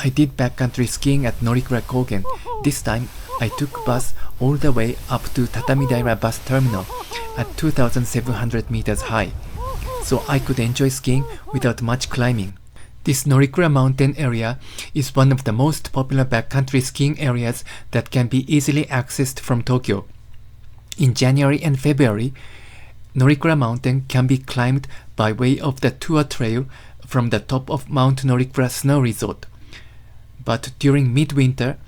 I did backcountry skiing at Norikura Kogen. This time, I took bus all the way up to Tatamidaira Bus Terminal at 2,700 meters high, so I could enjoy skiing without much climbing. This Norikura mountain area is one of the most popular backcountry skiing areas that can be easily accessed from Tokyo. In January and February, Norikura Mountain can be climbed by way of the tour trail from the top of Mount Norikura Snow Resort. But during midwinter,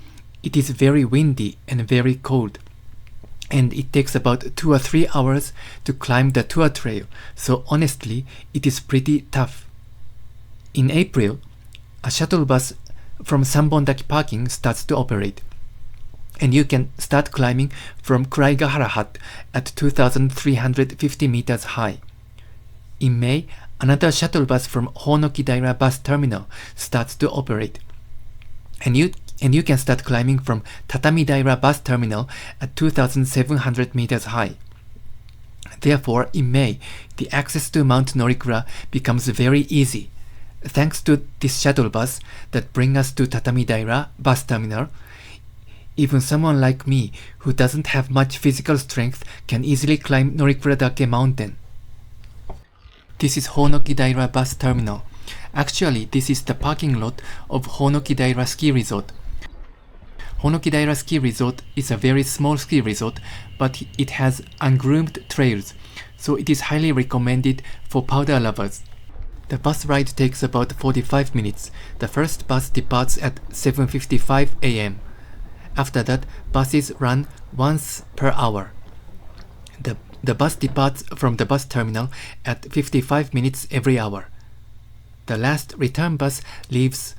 it is very windy and very cold, and it takes about 2 or 3 hours to climb the tour trail, so honestly, it is pretty tough. In April, a shuttle bus from Sambondaki parking starts to operate, and you can start climbing from Kuraigahara Hut at 2,350 meters high. In May, another shuttle bus from Honoki-daira Bus Terminal starts to operate, and you can start climbing from Tatami-daira Bus Terminal at 2,700 meters high. Therefore, in May, the access to Mount Norikura becomes very easy. Thanks to this shuttle bus that brings us to Tatamidaira Bus Terminal, even someone like me who doesn't have much physical strength can easily climb Norikura-dake Mountain. This is Hounoki-daira Bus Terminal. Actually, this is the parking lot of Hounoki-daira Ski Resort. Hounoki-daira Ski Resort is a very small ski resort, but it has ungroomed trails, so it is highly recommended for powder lovers. The bus ride takes about 45 minutes. The first bus departs at 7:55 a.m. After that, buses run once per hour. The bus departs from the bus terminal at 55 minutes every hour. The last return bus leaves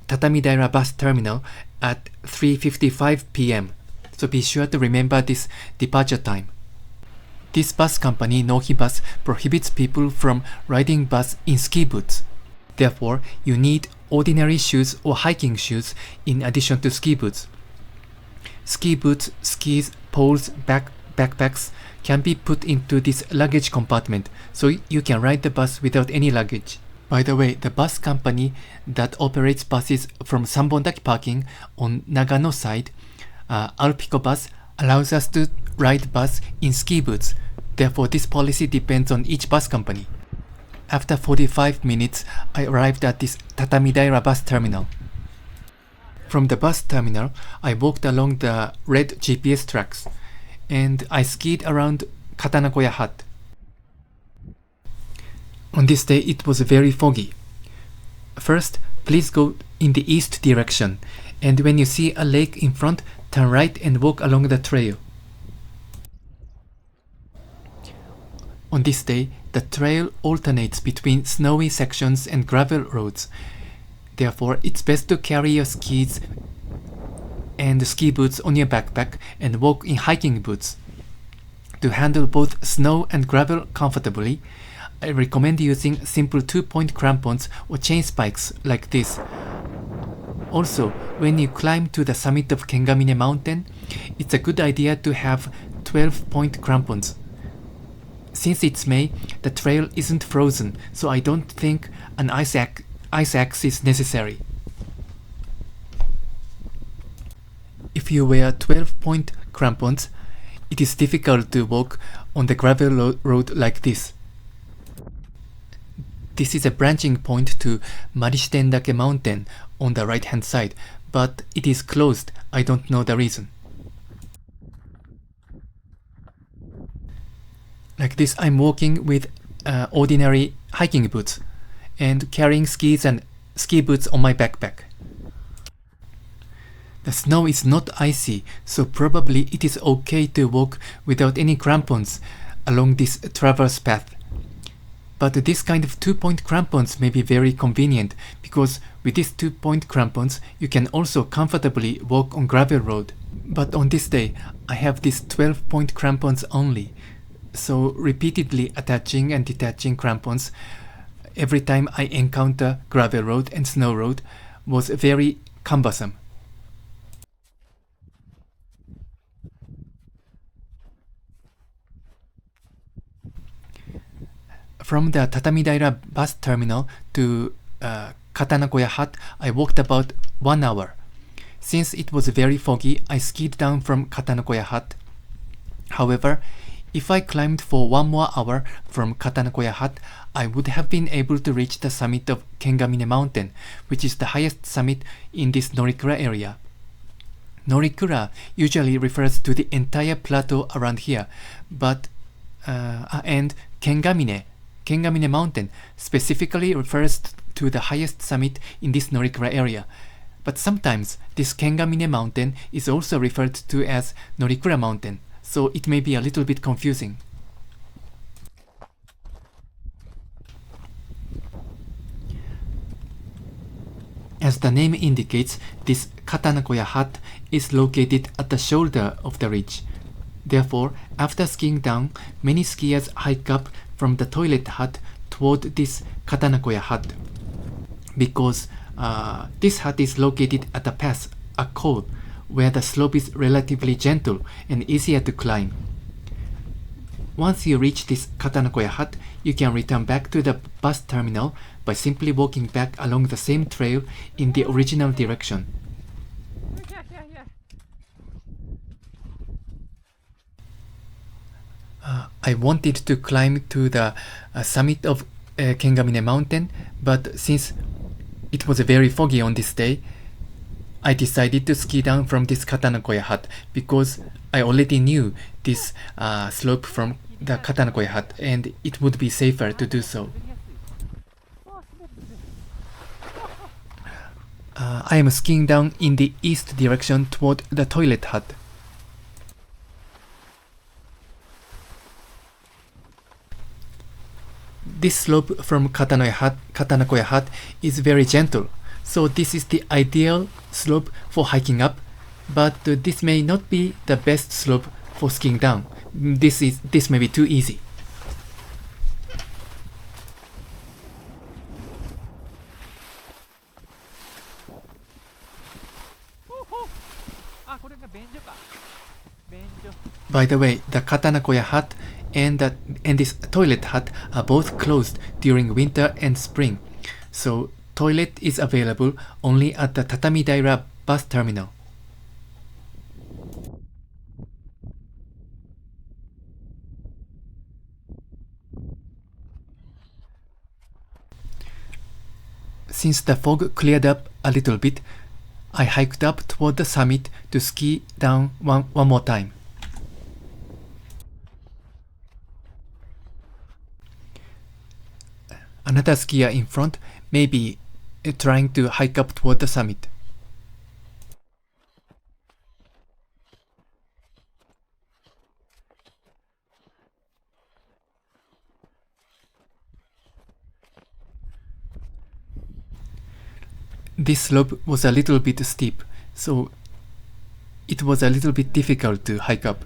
Tatamidaira Bus Terminal at 3:55 p.m. So be sure to remember this departure time. This bus company, Nohi Bus, prohibits people from riding bus in ski boots. Therefore, you need ordinary shoes or hiking shoes in addition to ski boots. Ski boots, skis, poles, backpacks can be put into this luggage compartment, so you can ride the bus without any luggage. By the way, the bus company that operates buses from Sambondaki parking on Nagano side, Alpico Bus, allows us to ride bus in ski boots. Therefore, this policy depends on each bus company. After 45 minutes, I arrived at this Tatamidaira Bus Terminal. From the bus terminal, I walked along the red GPS tracks, and I skied around Katanokoya Hut. On this day, it was very foggy. First, please go in the east direction, and when you see a lake in front, turn right and walk along the trail. On this day, the trail alternates between snowy sections and gravel roads. Therefore, it's best to carry your skis and ski boots on your backpack and walk in hiking boots. To handle both snow and gravel comfortably, I recommend using simple 2-point crampons or chain spikes like this. Also, when you climb to the summit of Kengamine Mountain, it's a good idea to have 12-point crampons. Since it's May, the trail isn't frozen, so I don't think an ice axe is necessary. If you wear 12-point crampons, it is difficult to walk on the gravel road like this. This is a branching point to Mari-shiten Mountain on the right-hand side, but it is closed. I don't know the reason. Like this, I'm walking with ordinary hiking boots and carrying skis and ski boots on my backpack. The snow is not icy, so probably it is okay to walk without any crampons along this traverse path. But this kind of 2-point crampons may be very convenient, because with these 2-point crampons you can also comfortably walk on gravel road. But on this day, I have these 12-point crampons only, so repeatedly attaching and detaching crampons every time I encounter gravel road and snow road was very cumbersome. From the Tatamidaira Bus Terminal to Katanokoya Hut, I walked about 1 hour. Since it was very foggy, I skied down from Katanokoya Hut. However, if I climbed for 1 more hour from Katanokoya Hut, I would have been able to reach the summit of Kengamine Mountain, which is the highest summit in this Norikura area. Norikura usually refers to the entire plateau around here, but and Kengamine Mountain specifically refers to the highest summit in this Norikura area. But sometimes this Kengamine Mountain is also referred to as Norikura Mountain, so it may be a little bit confusing. As the name indicates, this Katanokoya Hut is located at the shoulder of the ridge. Therefore, after skiing down, many skiers hike up from the toilet hut toward this Katanokoya Hut. Because this hut is located at a pass, a col, where the slope is relatively gentle and easier to climb. Once you reach this Katanokoya Hut, you can return back to the bus terminal by simply walking back along the same trail in the original direction. I wanted to climb to the summit of Kengamine Mountain, but since it was very foggy on this day, I decided to ski down from this Katanokoya Hut because I already knew this slope from the Katanokoya Hut and it would be safer to do so. I am skiing down in the east direction toward the toilet hut. This slope from Katanokoya Hut is very gentle, so this is the ideal slope for hiking up, but this may not be the best slope for skiing down. This may be too easy. By the way, the Katanokoya Hut and this toilet hut are both closed during winter and spring, so toilet is available only at the Tatamidaira Bus Terminal. Since the fog cleared up a little bit, I hiked up toward the summit to ski down one more time. Another skier in front may be trying to hike up toward the summit. This slope was a little bit steep, so it was a little bit difficult to hike up.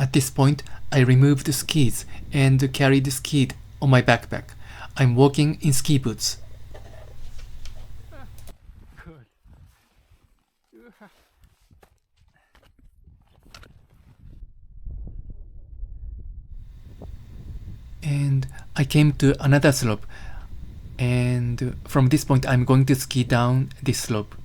At this point, I removed the skis and carried the ski on my backpack. I'm walking in ski boots. And I came to another slope, and from this point I'm going to ski down this slope.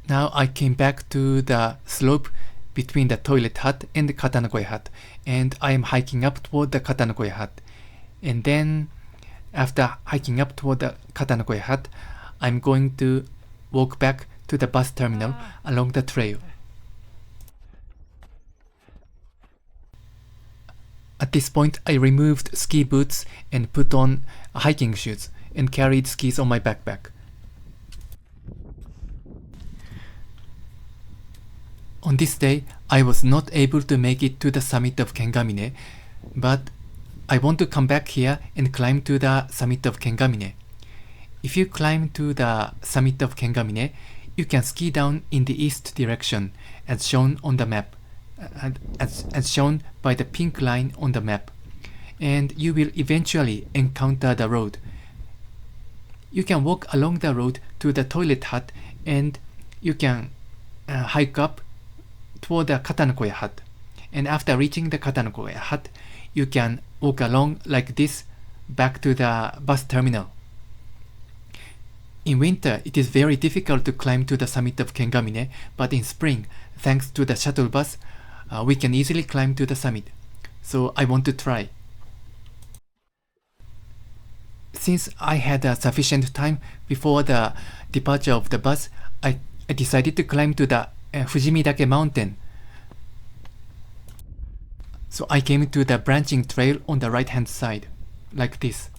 Now I came back to the slope between the toilet hut and the Katanokoya Hut, and I am hiking up toward the Katanokoya Hut. And then after hiking up toward the Katanokoya Hut, I'm going to walk back to the bus terminal along the trail. At this point, I removed ski boots and put on hiking shoes and carried skis on my backpack. On this day, I was not able to make it to the summit of Kengamine, but I want to come back here and climb to the summit of Kengamine. If you climb to the summit of Kengamine, you can ski down in the east direction as shown on the map, as shown by the pink line on the map, and you will eventually encounter the road. You can walk along the road to the toilet hut, and you can hike up toward the Katanokoya Hut. And after reaching the Katanokoya Hut, you can walk along like this back to the bus terminal. In winter, it is very difficult to climb to the summit of Kengamine, but in spring, thanks to the shuttle bus, we can easily climb to the summit. So I want to try. Since I had sufficient time before the departure of the bus, I decided to climb to the Fujimi-dake Mountain. So I came to the branching trail on the right hand side, like this.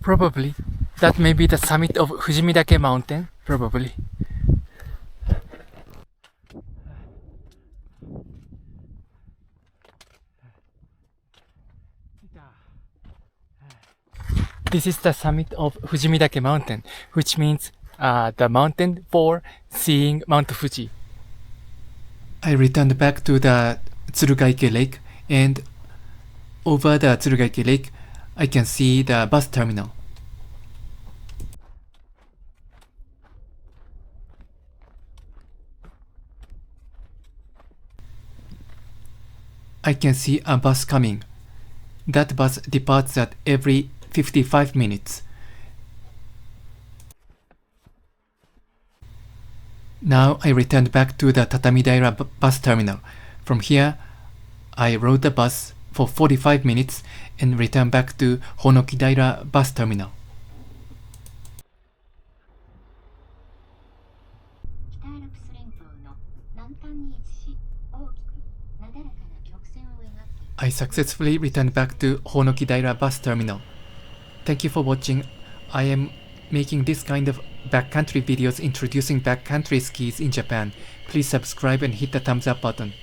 Probably that may be the summit of Fujimi-dake Mountain, probably. This is the summit of Fujimi-dake Mountain, which means the mountain for seeing Mount Fuji. I returned back to the Tsurugaike Lake, and over the Tsurugaike Lake, I can see the bus terminal. I can see a bus coming. That bus departs at every 55 minutes. Now I returned back to the Tatamidaira Bus Terminal. From here, I rode the bus for 45 minutes and returned back to Honoki-daira Bus Terminal. I successfully returned back to Honoki-daira Bus Terminal. Thank you for watching. I am making this kind of backcountry videos introducing backcountry skis in Japan. Please subscribe and hit the thumbs up button.